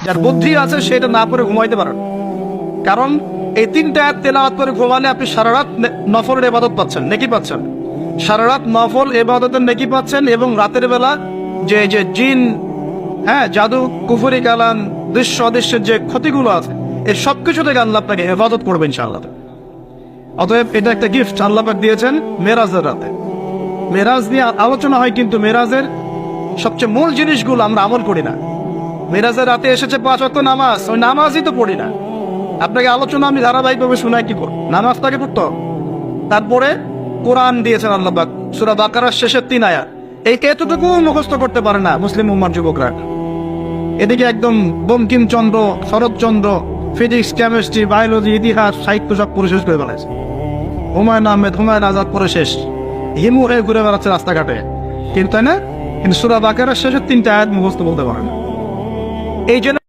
যার বুদ্ধি আছে সেটা না পড়ে ঘুমাইতে পারেন। কারণ এই 3টা আয়াত তেলাওয়াত করে ঘুমালে আপনি সারা রাত নফলের ইবাদত পাচ্ছেন, নেকি পাচ্ছেন, সারা রাত নফল ইবাদতের নেকি পাচ্ছেন। এবং রাতের বেলা যে যে জিন, জাদু, কুফরি, কালাম, দৃশ্য অদৃশ্যের যে ক্ষতিগুলো আছে, এই সবকিছু থেকে আল্লাহ আপনাকে হেফাজত করবে ইনশাআল্লাহ। অতএব এটা একটা গিফট আল্লাহ পাক দিয়েছেন মেরাজের রাতে। মেরাজ নিয়ে আলোচনা হয়, কিন্তু মেরাজের সবচেয়ে মূল জিনিসগুলো আমরা আমল করি না। মেরাজের রাতে এসেছে 5 ওয়াক্ত নামাজ, ওই নামাজই তো পড়ি না। আপনাকে আলোচনা আমি ধারাবাহিকভাবে শোনাই, কি করব, নামাজটাকে পড়তে হবে। তারপরে কোরআন দিয়েছেন আল্লাহ পাক, সূরা বাকারার শেষের 3 আয়াত। এই এতটুকু মুখস্থ করতে পারে না মুসলিম উম্মার যুবকরা। এদিকে একদম Bankimchandra, Saratchandra, physics, chemistry, biology, ইতিহাস, সাহিত্য সব পড়ে শেষ করে ফেলেছে। হুমায়ুন আহমেদ, হুমায়ুন আজাদ পড়ে শেষ, হিমু হয়ে ঘুরে বেড়াচ্ছে রাস্তাঘাটে, কিন্তু তাই না? কিন্তু সূরা বাকারার শেষের 3টা আয়াত মুখস্থ বলতে পারে না। এই জন্য